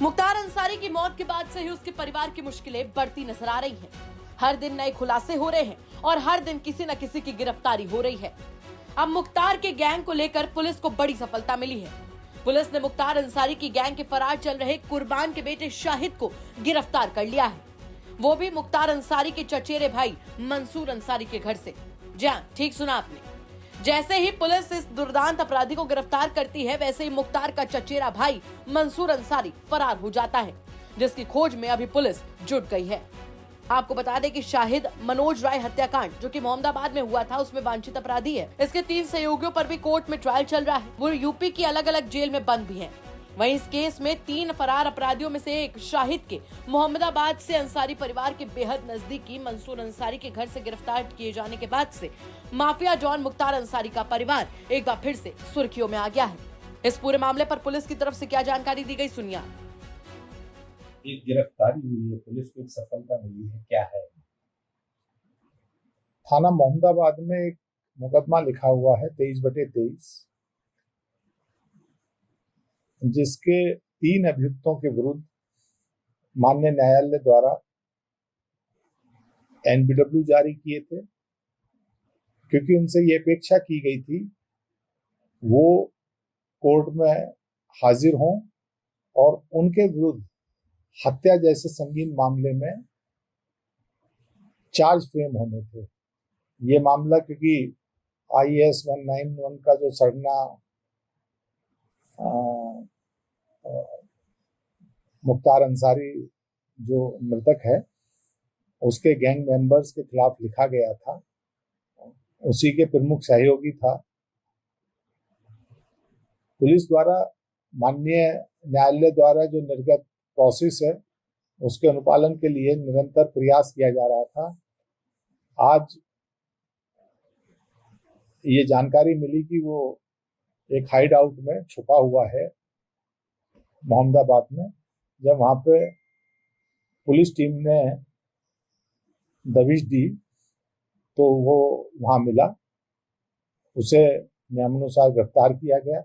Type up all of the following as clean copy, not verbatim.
मुख्तार अंसारी की मौत के बाद से ही उसके परिवार की मुश्किलें बढ़ती नजर आ रही हैं। हर दिन नए खुलासे हो रहे हैं और हर दिन किसी न किसी की गिरफ्तारी हो रही है। अब मुख्तार के गैंग को लेकर पुलिस को बड़ी सफलता मिली है। पुलिस ने मुख्तार अंसारी की गैंग के फरार चल रहे कुर्बान के बेटे शाहिद को गिरफ्तार कर लिया है, वो भी मुख्तार अंसारी के चचेरे भाई मंसूर अंसारी के घर से। जी हां, ठीक सुना आपने। जैसे ही पुलिस इस दुर्दांत अपराधी को गिरफ्तार करती है, वैसे ही मुख्तार का चचेरा भाई मंसूर अंसारी फरार हो जाता है, जिसकी खोज में अभी पुलिस जुट गई है। आपको बता दें कि शाहिद मनोज राय हत्याकांड जो कि मोहम्मदाबाद में हुआ था, उसमें वांछित अपराधी है। इसके 3 सहयोगियों पर भी कोर्ट में ट्रायल चल रहा है। वो यूपी की अलग अलग जेल में बंद भी हैं। वहीं इस केस में 3 फरार अपराधियों में से एक शाहिद के मोहम्मदाबाद से अंसारी परिवार के बेहद नजदीकी मंसूर अंसारी के घर से गिरफ्तार किए जाने के बाद से माफिया डॉन मुख्तार अंसारी का परिवार एक बार फिर से सुर्खियों में आ गया है। इस पूरे मामले पर पुलिस की तरफ से क्या जानकारी दी गई, सुनिए। एक गिरफ्तारी हुई है, पुलिस को एक सफलता मिली है, क्या है? थाना मोहम्मदाबाद में एक मुकदमा लिखा हुआ है 23/23, जिसके 3 अभियुक्तों के विरुद्ध माननीय न्यायालय द्वारा एनबीडब्ल्यू जारी किए थे, क्योंकि उनसे ये अपेक्षा की गई थी वो कोर्ट में हाजिर हों और उनके विरुद्ध हत्या जैसे संगीन मामले में चार्ज फ्रेम होने थे। ये मामला क्योंकि IAS 191 का जो सरना मुख्तार अंसारी जो मृतक है उसके गैंग मेंबर्स के खिलाफ लिखा गया था, उसी के प्रमुख सहयोगी था। पुलिस द्वारा माननीय न्यायालय द्वारा जो निर्गत प्रोसेस है उसके अनुपालन के लिए निरंतर प्रयास किया जा रहा था। आज ये जानकारी मिली कि वो एक हाइड आउट में छुपा हुआ है मोहम्मदाबाद में। जब वहां पे पुलिस टीम ने दबिश दी तो वो वहां मिला, उसे नियमानुसार गिरफ्तार किया गया।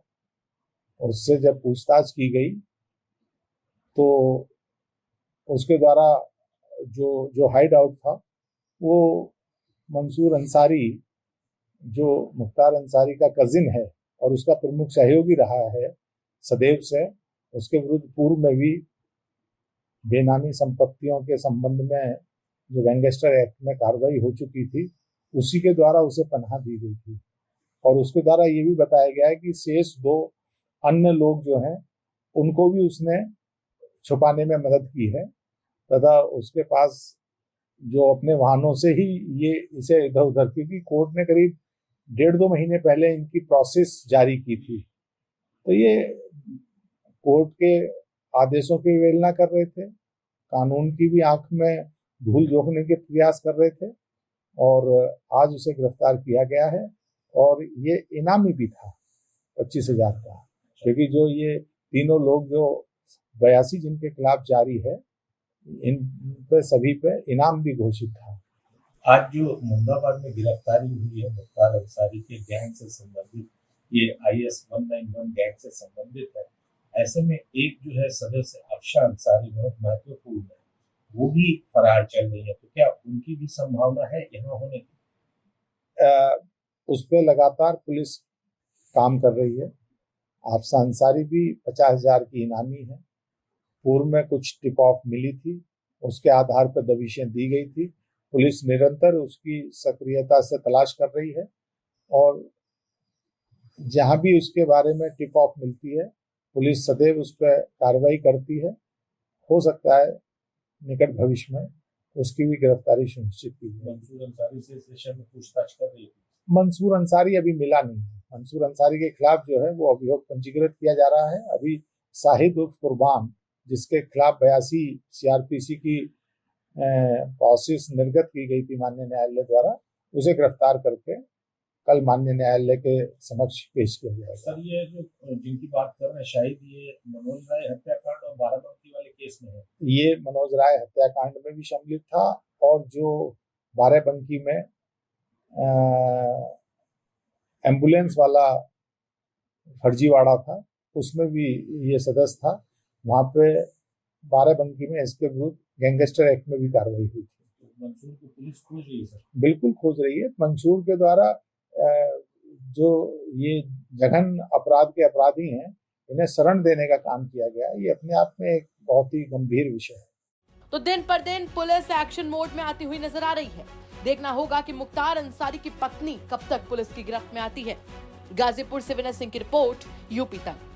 उससे जब पूछताछ की गई तो उसके द्वारा जो हाइड आउट था वो मंसूर अंसारी जो मुख्तार अंसारी का कजिन है और उसका प्रमुख सहयोगी रहा है सदैव से, उसके विरुद्ध पूर्व में भी बेनामी संपत्तियों के संबंध में जो गैंगस्टर एक्ट में कार्रवाई हो चुकी थी, उसी के द्वारा उसे पनाह दी गई थी। और उसके द्वारा ये भी बताया गया है कि शेष 2 अन्य लोग जो हैं उनको भी उसने छुपाने में मदद की है तथा उसके पास जो अपने वाहनों से ही ये इसे इधर उधर, क्योंकि कोर्ट ने करीब 1.5-2 महीने पहले इनकी प्रोसेस जारी की थी, तो ये कोर्ट के आदेशों की अवहेलना कर रहे थे, कानून की भी आंख में धूल झोंकने के प्रयास कर रहे थे और आज उसे गिरफ्तार किया गया है। और ये इनामी भी था 25,000 का, क्योंकि जो ये तीनों लोग जो 82 जिनके खिलाफ जारी है इन पे सभी पे इनाम भी घोषित था। आज जो मोहम्मदाबाद में गिरफ्तारी हुई है मुख्तार अंसारी के गैंग से संबंधित, ये IAS 191 गैंग से संबंधित है, ऐसे में एक जो है सदस्य अफशा अंसारी बहुत महत्वपूर्ण है, वो भी फरार चल रही है, तो क्या उनकी भी संभावना है यहाँ होने की? उस पर लगातार पुलिस काम कर रही है। अफशा अंसारी भी 50,000 की इनामी है। पूर्व में कुछ टिप ऑफ मिली थी, उसके आधार पर दबिशें दी गई थी। पुलिस निरंतर उसकी सक्रियता से तलाश कर रही है और जहां भी उसके बारे में टिप ऑफ मिलती है पुलिस सदैव उस पर कार्रवाई करती है। हो सकता है निकट भविष्य में उसकी भी गिरफ्तारी सुनिश्चित की जाए। मंसूर अंसारी से इस विषय में पूछताछ कर रही है? मंसूर अंसारी अभी मिला नहीं है। मंसूर अंसारी के खिलाफ जो है वो अभियोग पंजीकृत किया जा रहा है। अभी शाहिद उर्फ कुर्बान, जिसके खिलाफ 82 CRPC की प्रोसेस निर्गत की गई थी माननीय न्यायालय द्वारा, उसे गिरफ्तार करके कल माननीय न्यायालय के समक्ष पेश किया जाएगा। सर, ये जो जिनकी बात कर रहे हैं शाहिद, ये मनोज राय हत्याकांड और बाराबंकी वाले केस में है? ये मनोज राय हत्याकांड में भी सम्मिलित था और जो बाराबंकी में एम्बुलेंस वाला फर्जीवाड़ा था उसमें भी ये सदस्य था। वहां पे बाराबंकी में इसके विरुद्ध गैंगस्टर एक्ट में भी कार्रवाई हुई थी। तो मंसूर को पुलिस खोज रही है सर? बिल्कुल खोज रही है। मंसूर के द्वारा जो ये जघन अपराध के अपराधी हैं, इन्हें शरण देने का काम किया गया, ये अपने आप में एक बहुत ही गंभीर विषय है। तो दिन पर दिन पुलिस एक्शन मोड में आती हुई नजर आ रही है। देखना होगा कि मुख्तार अंसारी की पत्नी कब तक पुलिस की गिरफ्त में आती है। गाजीपुर से विनय सिंह की रिपोर्ट, यूपी तक।